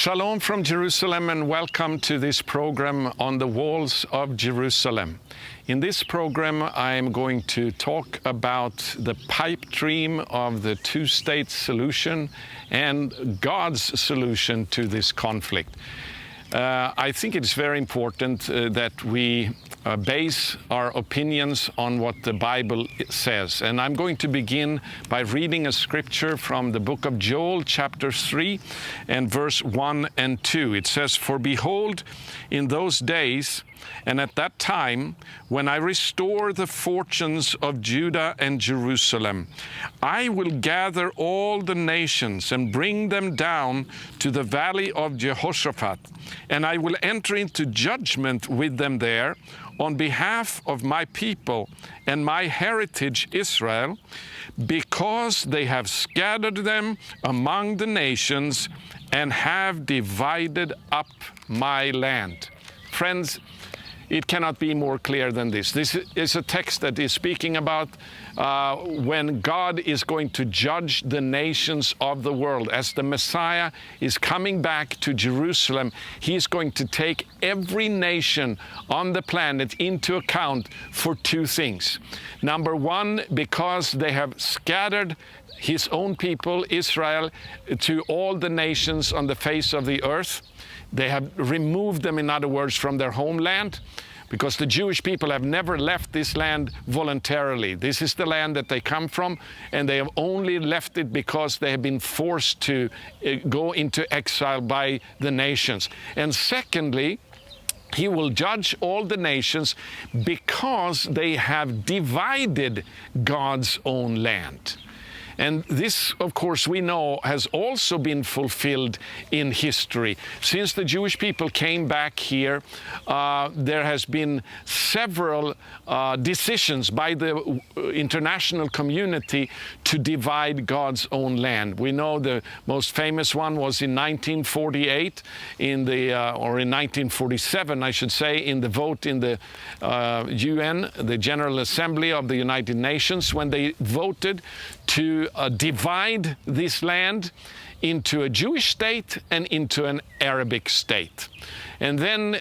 Shalom from Jerusalem and welcome to this program on the walls of Jerusalem. In this program, I am going to talk about the pipe dream of the two-state solution and God's solution to this conflict. I think it's very important that we base our opinions on what the Bible says. And I'm going to begin by reading a scripture from the book of Joel, chapter 3, and verse 1 and 2. It says, "For behold, in those days, and at that time, when I restore the fortunes of Judah and Jerusalem, I will gather all the nations and bring them down to the valley of Jehoshaphat, and I will enter into judgment with them there on behalf of my people and my heritage Israel, because they have scattered them among the nations and have divided up my land." Friends, it cannot be more clear than this. This is a text that is speaking about when God is going to judge the nations of the world. As the Messiah is coming back to Jerusalem, he is going to take every nation on the planet into account for two things. Number one, because they have scattered his own people, Israel, to all the nations on the face of the earth. They have removed them, in other words, from their homeland, because the Jewish people have never left this land voluntarily. This is the land that they come from, and they have only left it because they have been forced to go into exile by the nations. And secondly, he will judge all the nations because they have divided God's own land. And this, of course, we know has also been fulfilled in history. Since the Jewish people came back here, there has been several decisions by the international community to divide God's own land. We know the most famous one was in 1948, or in 1947, I should say, in the vote in the UN, the General Assembly of the United Nations, when they voted to divide this land into a Jewish state and into an Arabic state. And then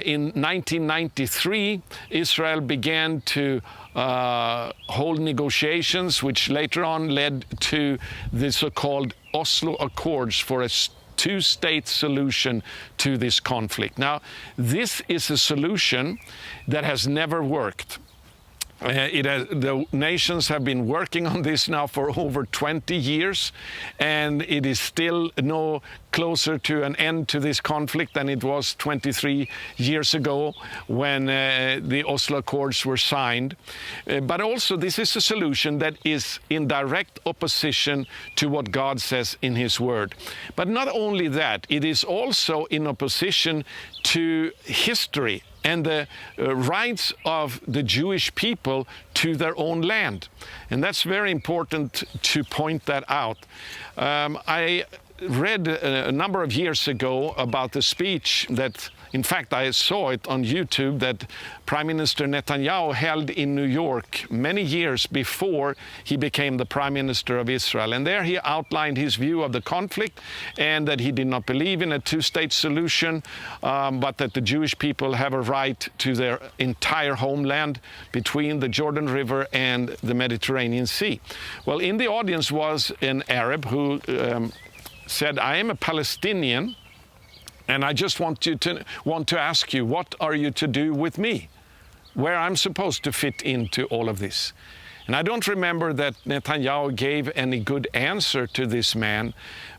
in 1993, Israel began to hold negotiations, which later on led to the so-called Oslo Accords for a two-state solution to this conflict. Now, this is a solution that has never worked. The nations have been working on this now for over 20 years, and it is still no closer to an end to this conflict than it was 23 years ago when the Oslo Accords were signed. But also, this is a solution that is in direct opposition to what God says in His Word. But not only that, it is also in opposition to history and the rights of the Jewish people to their own land. And that's very important to point that out. I read a number of years ago about the speech that, in fact, I saw it on YouTube, that Prime Minister Netanyahu held in New York many years before he became the Prime Minister of Israel. And there he outlined his view of the conflict, and that he did not believe in a two-state solution, but that the Jewish people have a right to their entire homeland between the Jordan River and the Mediterranean Sea. Well, in the audience was an Arab who said, "I am a Palestinian, and I just want to ask you, what are you to do with me? Where I'm supposed to fit into all of this?" And I don't remember that Netanyahu gave any good answer to this man,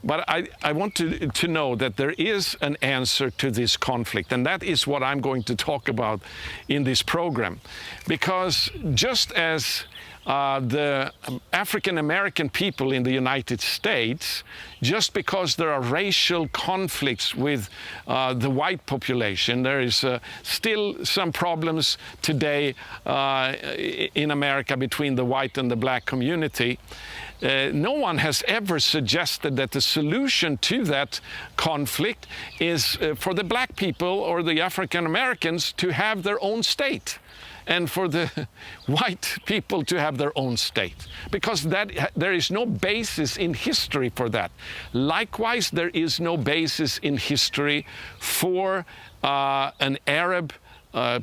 but I want to know that there is an answer to this conflict, and that is what I'm going to talk about in this program. Because just as the African American people in the United States, just because there are racial conflicts with the white population, there is still some problems today in America between the white and the black community. No one has ever suggested that the solution to that conflict is for the black people or the African Americans to have their own state. and for the white people to have their own state, because there is no basis in history for that. Likewise, there is no basis in history for an Arab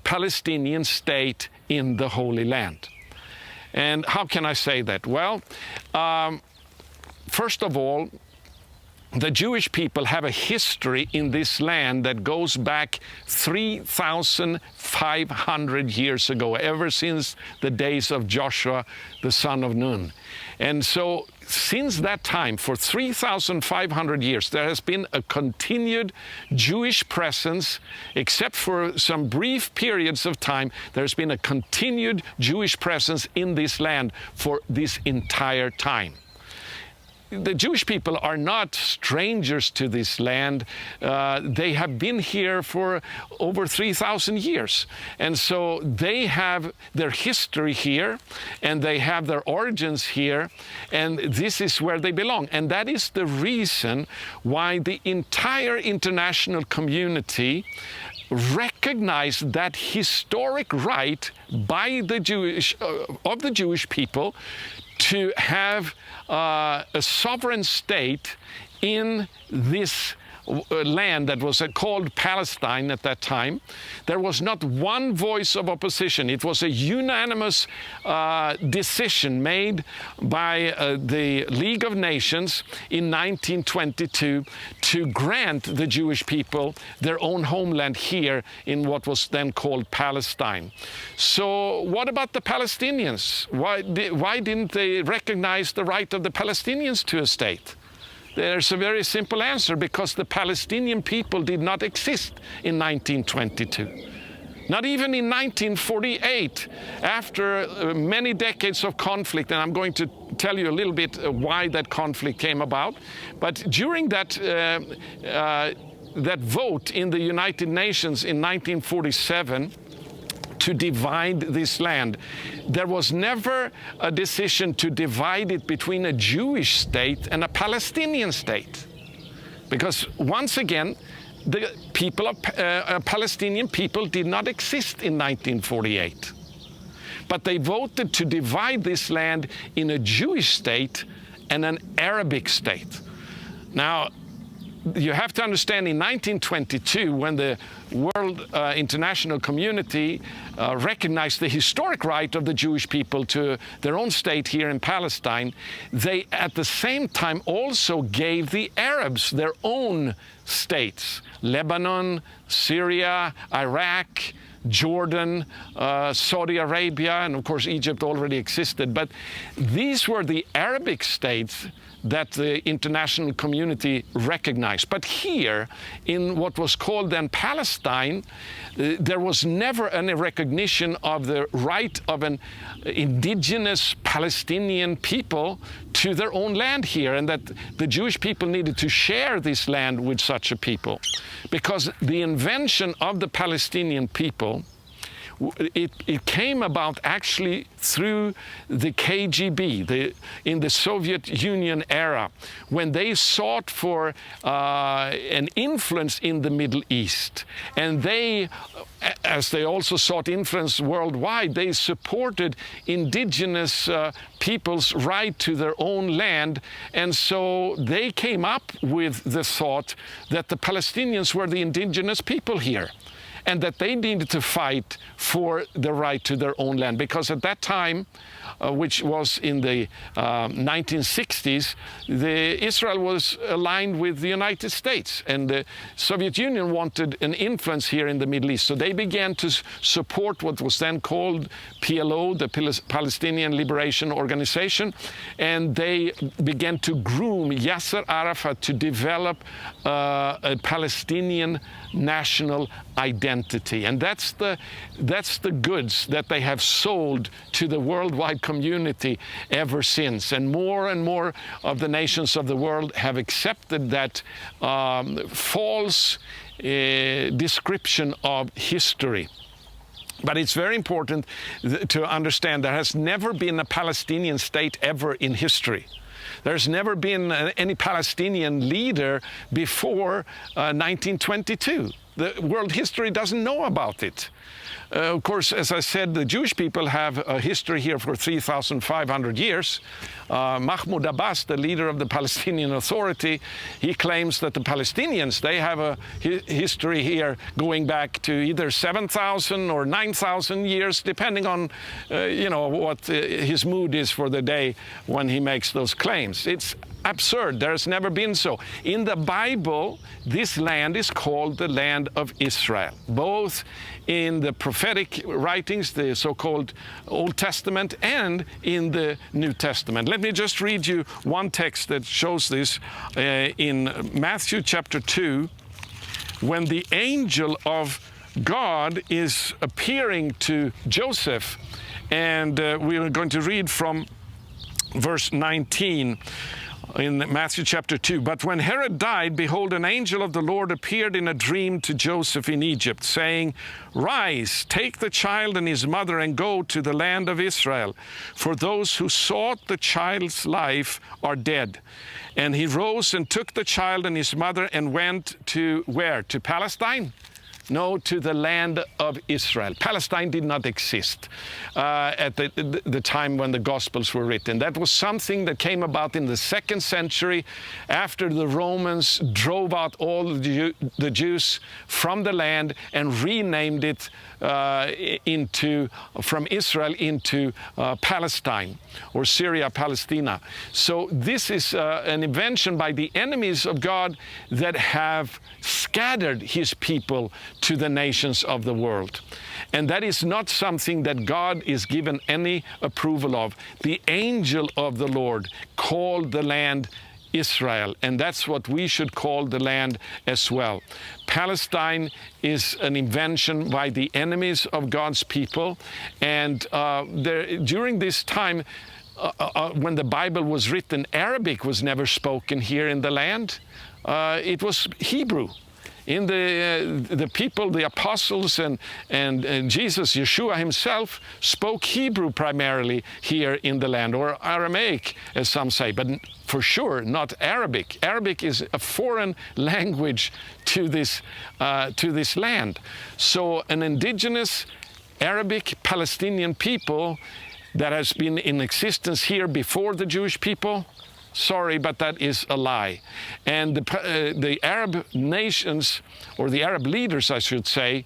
Palestinian state in the Holy Land. And how can I say that? Well, first of all, the Jewish people have a history in this land that goes back 3,500 years ago, ever since the days of Joshua, the son of Nun. And so since that time, for 3,500 years, there has been a continued Jewish presence. Except for some brief periods of time, there's been a continued Jewish presence in this land for this entire time. The Jewish people are not strangers to this land. They have been here for over 3,000 years. And so they have their history here, and they have their origins here, and this is where they belong. And that is the reason why the entire international community recognized that historic right by the Jewish people to have a sovereign state in this land that was called Palestine at that time. There was not one voice of opposition. It was a unanimous decision made by the League of Nations in 1922 to grant the Jewish people their own homeland here in what was then called Palestine. So what about the Palestinians? Why didn't they recognize the right of the Palestinians to a state? There's a very simple answer: because the Palestinian people did not exist in 1922. Not even in 1948, after many decades of conflict, and I'm going to tell you a little bit why that conflict came about. But during that vote in the United Nations in 1947, to divide this land, there was never a decision to divide it between a Jewish state and a Palestinian state. Because once again, the people of Palestinian people did not exist in 1948. But they voted to divide this land in a Jewish state and an Arabic state. Now, you have to understand, in 1922, when the world international community recognized the historic right of the Jewish people to their own state here in Palestine, they at the same time also gave the Arabs their own states: Lebanon, Syria, Iraq, Jordan, Saudi Arabia, and of course Egypt already existed. But these were the Arabic states that the international community recognized. But here, in what was called then Palestine, there was never any recognition of the right of an indigenous Palestinian people to their own land here, and that the Jewish people needed to share this land with such a people. Because the invention of the Palestinian people, it came about actually through the KGB, in the Soviet Union era, when they sought for an influence in the Middle East. And they, as they also sought influence worldwide, they supported indigenous people's right to their own land. And so they came up with the thought that the Palestinians were the indigenous people here, and that they needed to fight for the right to their own land. Because at that time, which was in the 1960s, Israel was aligned with the United States, and the Soviet Union wanted an influence here in the Middle East. So they began to support what was then called PLO, the Palestinian Liberation Organization, and they began to groom Yasser Arafat to develop a Palestinian national identity. And that's the goods that they have sold to the worldwide community ever since. And more of the nations of the world have accepted that false description of history. But it's very important to understand there has never been a Palestinian state ever in history. There's never been any Palestinian leader before 1922. The world history doesn't know about it. Of course, as I said, the Jewish people have a history here for 3,500 years. Mahmoud Abbas, the leader of the Palestinian Authority, he claims that the Palestinians, they have a history here going back to either 7,000 or 9,000 years, depending on, what his mood is for the day when he makes those claims. It's absurd. There's never been so. In the Bible, this land is called the land of Israel, both in the prophetic writings, the so-called Old Testament, and in the New Testament. Let me just read you one text that shows this in Matthew chapter 2, when the angel of God is appearing to Joseph, and we are going to read from verse 19. In Matthew chapter 2, but when Herod died, behold, an angel of the Lord appeared in a dream to Joseph in Egypt, saying, Rise, take the child and his mother and go to the land of Israel, for those who sought the child's life are dead. And he rose and took the child and his mother and went to where? To Palestine? No, to the land of Israel. Palestine did not exist at the time when the Gospels were written. That was something that came about in the 2nd century after the Romans drove out all the Jews from the land and renamed it from Israel into Palestine, or Syria, Palestina. So this is an invention by the enemies of God that have scattered his people to the nations of the world. And that is not something that God is given any approval of. The angel of the Lord called the land Israel, and that's what we should call the land as well. Palestine is an invention by the enemies of God's people, and during this time, when the Bible was written, Arabic was never spoken here in the land. It was Hebrew. In the people, the apostles and Jesus, Yeshua himself, spoke Hebrew primarily here in the land, or Aramaic, as some say, but for sure not Arabic. Arabic is a foreign language to this land. So an indigenous Arabic Palestinian people that has been in existence here before the Jewish people, sorry, but that is a lie. And the Arab nations, or the Arab leaders, I should say,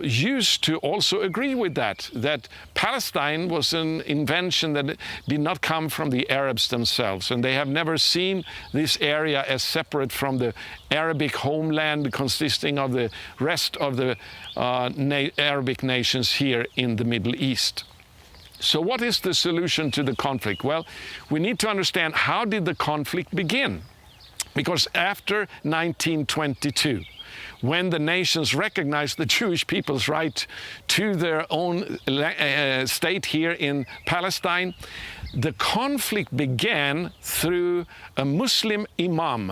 used to also agree with that Palestine was an invention that did not come from the Arabs themselves. And they have never seen this area as separate from the Arabic homeland consisting of the rest of the Arabic nations here in the Middle East. So what is the solution to the conflict? Well, we need to understand, how did the conflict begin? Because after 1922, when the nations recognized the Jewish people's right to their own state here in Palestine, the conflict began through a Muslim imam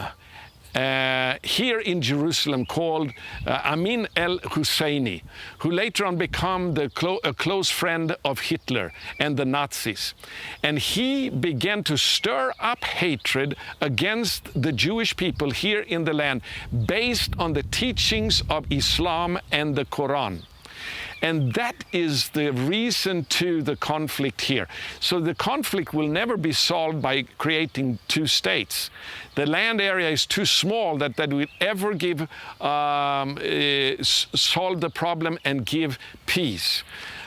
here in Jerusalem called Amin el-Husseini, who later on became a close friend of Hitler and the Nazis. And he began to stir up hatred against the Jewish people here in the land based on the teachings of Islam and the Quran. And that is the reason to the conflict here. So the conflict will never be solved by creating two states. The land area is too small that will ever solve the problem and give peace.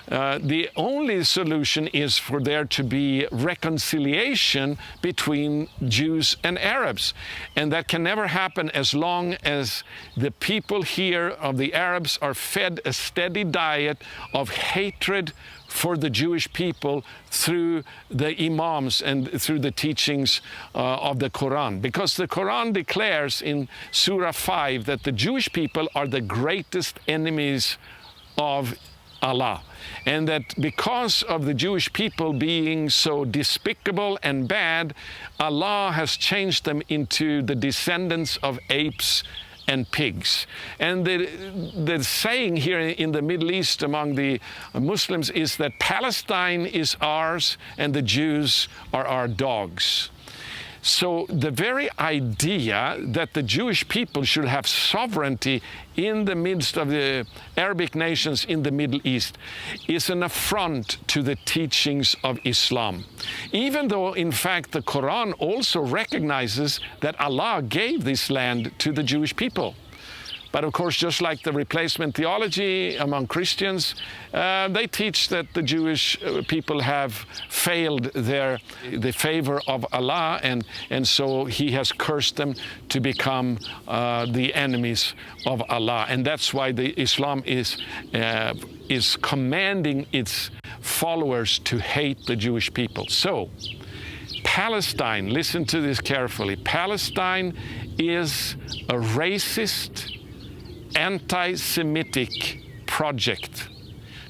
The only solution is for there to be reconciliation between Jews and Arabs. And that can never happen as long as the people here of the Arabs are fed a steady diet of hatred for the Jewish people through the imams and through the teachings of the Quran. Because the Quran declares in Surah 5 that the Jewish people are the greatest enemies of Allah. And that because of the Jewish people being so despicable and bad, Allah has changed them into the descendants of apes and pigs. And the saying here in the Middle East among the Muslims is that Palestine is ours and the Jews are our dogs. So the very idea that the Jewish people should have sovereignty in the midst of the Arabic nations in the Middle East is an affront to the teachings of Islam. Even though, in fact, the Quran also recognizes that Allah gave this land to the Jewish people. But of course, just like the replacement theology among Christians, they teach that the Jewish people have failed the favor of Allah, and so He has cursed them to become the enemies of Allah. And that's why Islam is commanding its followers to hate the Jewish people. So, Palestine, listen to this carefully. Palestine is a racist, anti-Semitic project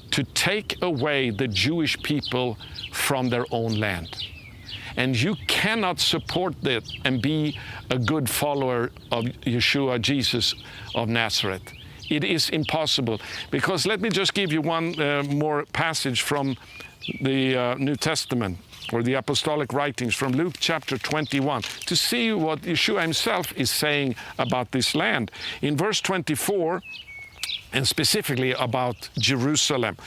to take away the Jewish people from their own land. And you cannot support that and be a good follower of Yeshua, Jesus of Nazareth. It is impossible. Because let me just give you one more passage from the New Testament, or the apostolic writings, from Luke chapter 21, to see what Yeshua himself is saying about this land. In verse 24, and specifically about Jerusalem,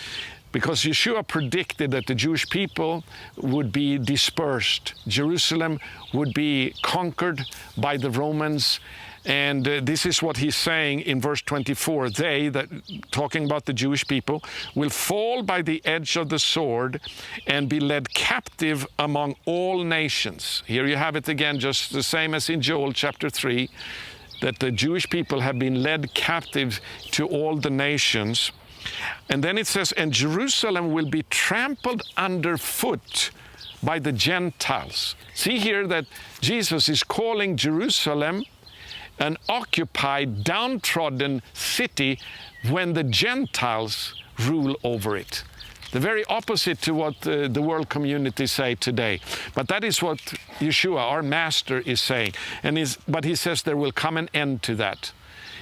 because Yeshua predicted that the Jewish people would be dispersed. Jerusalem would be conquered by the Romans. And this is what he's saying in verse 24. They, that talking about the Jewish people, will fall by the edge of the sword and be led captive among all nations. Here you have it again, just the same as in Joel chapter 3, that the Jewish people have been led captive to all the nations. And then it says, and Jerusalem will be trampled underfoot by the Gentiles. See here that Jesus is calling Jerusalem an occupied, downtrodden city when the Gentiles rule over it. The very opposite to what the world community say today. But that is what Yeshua, our master, is saying. But he says there will come an end to that.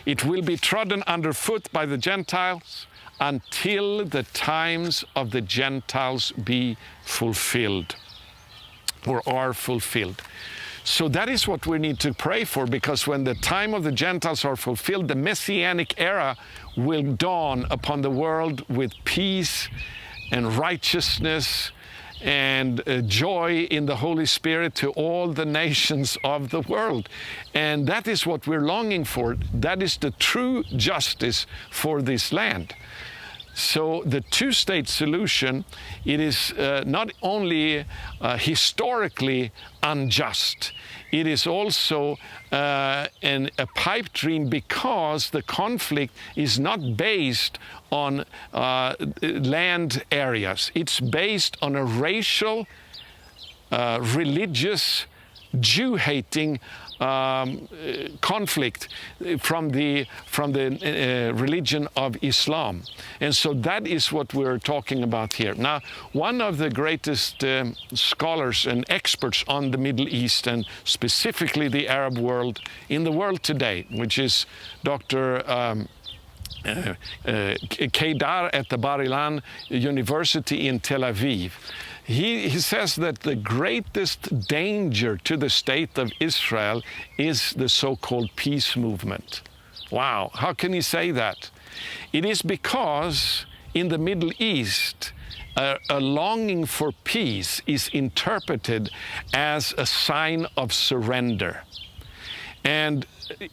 It will be trodden underfoot by the Gentiles until the times of the Gentiles be fulfilled, or are fulfilled. So that is what we need to pray for, because when the time of the Gentiles are fulfilled, the Messianic era will dawn upon the world with peace and righteousness and joy in the Holy Spirit to all the nations of the world. And that is what we're longing for. That is the true justice for this land. So the two-state solution, it is not only historically unjust, it is also a pipe dream, because the conflict is not based on land areas. It's based on a racial, religious, Jew-hating conflict from the religion of Islam. And so that is what we're talking about here. Now, one of the greatest scholars and experts on the Middle East, and specifically the Arab world, in the world today, which is Dr. Kedar at the Bar Ilan University in Tel Aviv. He says that the greatest danger to the state of Israel is the so-called peace movement. Wow, how can he say that? It is because in the Middle East, a longing for peace is interpreted as a sign of surrender. And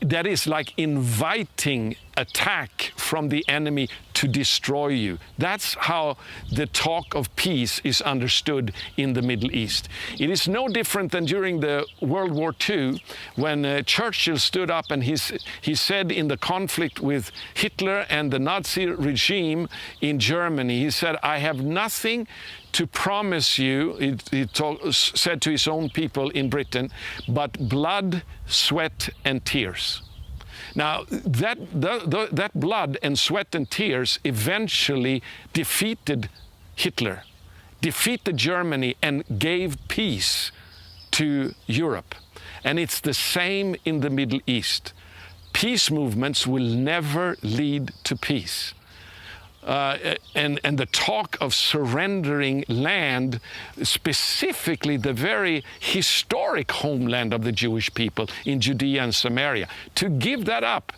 that is like inviting attack from the enemy to destroy you. That's how the talk of peace is understood in the Middle East. It is no different than during the World War II, when Churchill stood up and he said in the conflict with Hitler and the Nazi regime in Germany, he said, I have nothing to promise you, he said to his own people in Britain, but blood, sweat, and tears. Now, that blood and sweat and tears eventually defeated Hitler, defeated Germany, and gave peace to Europe. And it's the same in the Middle East. Peace movements will never lead to peace. and the talk of surrendering land, specifically the very historic homeland of the Jewish people in Judea and Samaria, to give that up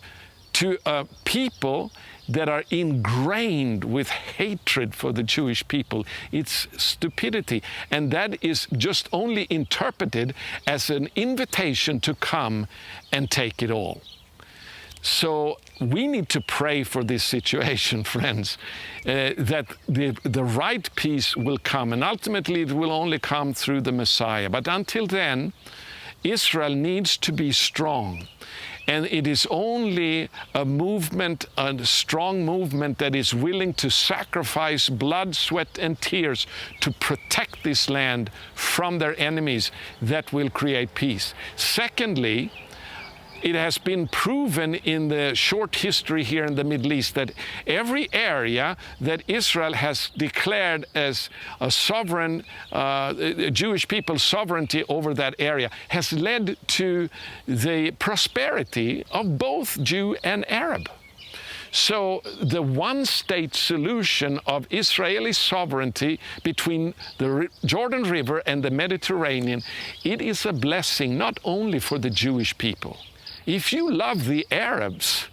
to people that are ingrained with hatred for the Jewish people. It's stupidity. And that is just only interpreted as an invitation to come and take it all. So we need to pray for this situation, friends, that the right peace will come. And ultimately it will only come through the Messiah. But until then, Israel needs to be strong. And it is only a movement, a strong movement that is willing to sacrifice blood, sweat, and tears to protect this land from their enemies that will create peace. Secondly, it has been proven in the short history here in the Middle East that every area that Israel has declared as a sovereign, Jewish people's sovereignty over that area has led to the prosperity of both Jew and Arab. So the one-state solution of Israeli sovereignty between the Jordan River and the Mediterranean, it is a blessing not only for the Jewish people. If you love the Arabs,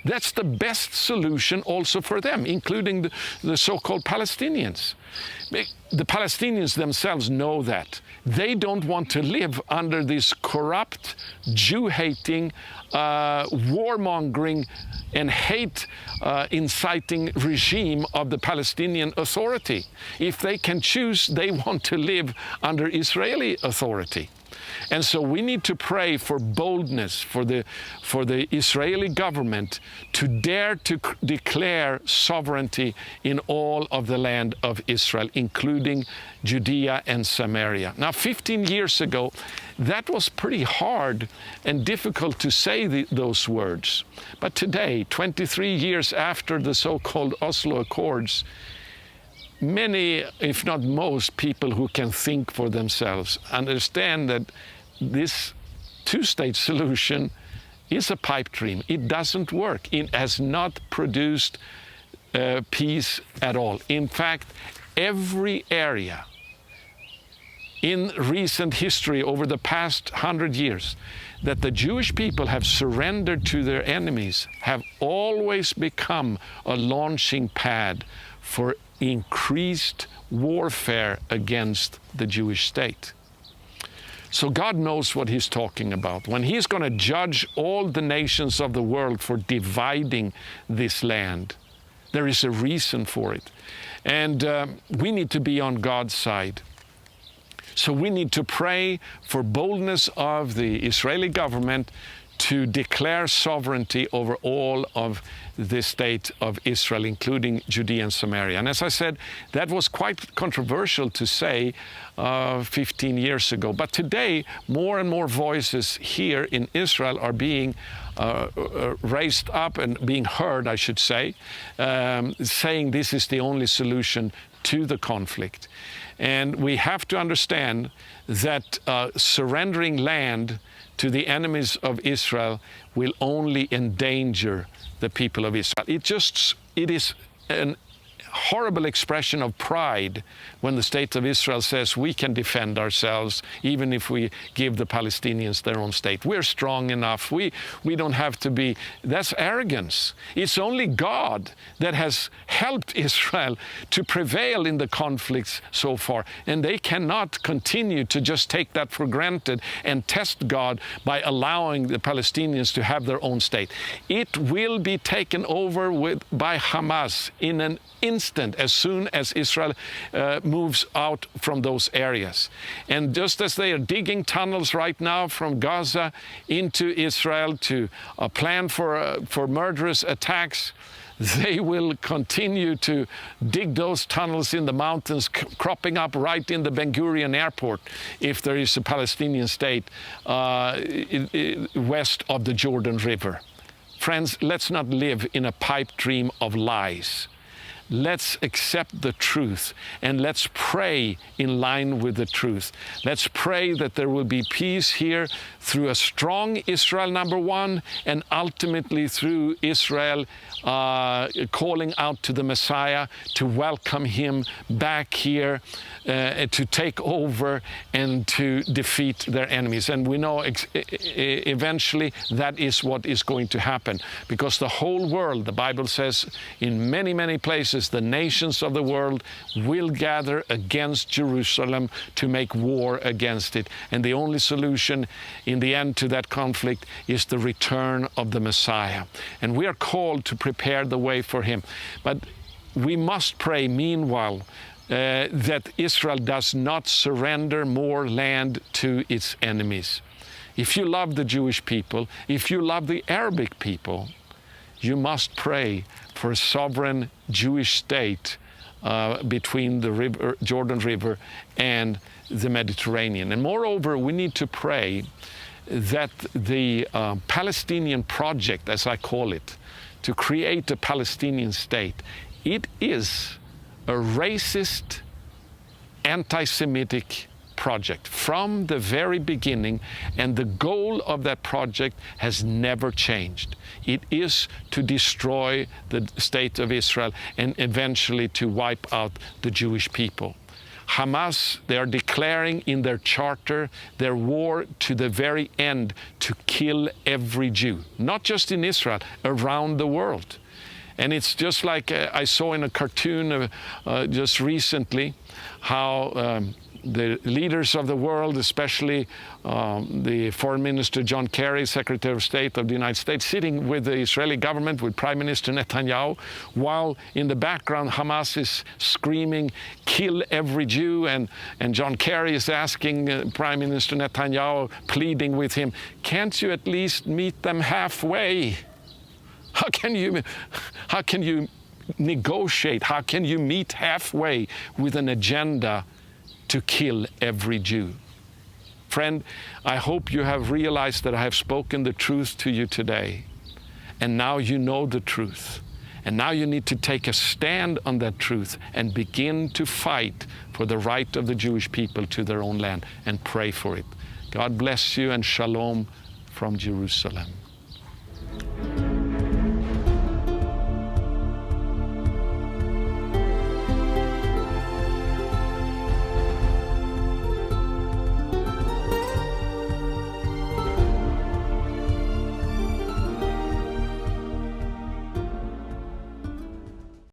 that's the best solution also for them, including the so-called Palestinians. The Palestinians themselves know that. They don't want to live under this corrupt, Jew-hating, warmongering, and hate-inciting regime of the Palestinian Authority. If they can choose, they want to live under Israeli authority. And so we need to pray for boldness for the Israeli government to dare to declare sovereignty in all of the land of Israel, including Judea and Samaria. Now, 15 years ago, that was pretty hard and difficult to say those words. But today, 23 years after the so-called Oslo Accords, many, if not most, people who can think for themselves understand that this two-state solution is a pipe dream. It doesn't work. It has not produced peace at all. In fact, every area in recent history over the past 100 years that the Jewish people have surrendered to their enemies have always become a launching pad for increased warfare against the Jewish state. So God knows what He's talking about. When He's going to judge all the nations of the world for dividing this land, there is a reason for it. And we need to be on God's side. So we need to pray for boldness of the Israeli government to declare sovereignty over all of the state of Israel, including Judea and Samaria. And as I said, that was quite controversial to say 15 years ago. But today, more and more voices here in Israel are being raised up and being heard, I should say, saying this is the only solution to the conflict. And we have to understand that surrendering land to the enemies of Israel will only endanger the people of Israel. It is an horrible expression of pride when the state of Israel says we can defend ourselves even if we give the Palestinians their own state. We're strong enough. We don't have to be. That's arrogance. It's only God that has helped Israel to prevail in the conflicts so far. And they cannot continue to just take that for granted and test God by allowing the Palestinians to have their own state. It will be taken over by Hamas in an instant as soon as Israel moves out from those areas. And just as they are digging tunnels right now from Gaza into Israel to plan for murderous attacks, they will continue to dig those tunnels in the mountains, cropping up right in the Ben Gurion airport if there is a Palestinian state west of the Jordan River. Friends, let's not live in a pipe dream of lies. let's accept the truth and let's pray in line with the truth. Let's pray that there will be peace here through a strong Israel, number one, and ultimately through Israel calling out to the Messiah to welcome him back here, to take over and to defeat their enemies. And we know eventually that is what is going to happen, because the whole world, the Bible says in many, many places, the nations of the world will gather against Jerusalem to make war against it. And the only solution in the end to that conflict is the return of the Messiah. And we are called to prepare the way for him. But we must pray meanwhile that Israel does not surrender more land to its enemies. If you love the Jewish people, if you love the Arabic people, you must pray for a sovereign Jewish state between the Jordan River and the Mediterranean. And moreover, we need to pray that the Palestinian project, as I call it, to create a Palestinian state, it is a racist, anti-Semitic project from the very beginning, and the goal of that project has never changed. It is to destroy the state of Israel and eventually to wipe out the Jewish people. Hamas, they are declaring in their charter their war to the very end to kill every Jew, not just in Israel, around the world. And it's just like I saw in a cartoon just recently how the leaders of the world, especially the Foreign Minister John Kerry, Secretary of State of the United States, sitting with the Israeli government, with Prime Minister Netanyahu, while in the background Hamas is screaming, "Kill every Jew," and John Kerry is asking Prime Minister Netanyahu, pleading with him, "Can't you at least meet them halfway? How can you negotiate? How can you meet halfway with an agenda to kill every Jew?" Friend, I hope you have realized that I have spoken the truth to you today. And now you know the truth. And now you need to take a stand on that truth and begin to fight for the right of the Jewish people to their own land and pray for it. God bless you, and shalom from Jerusalem.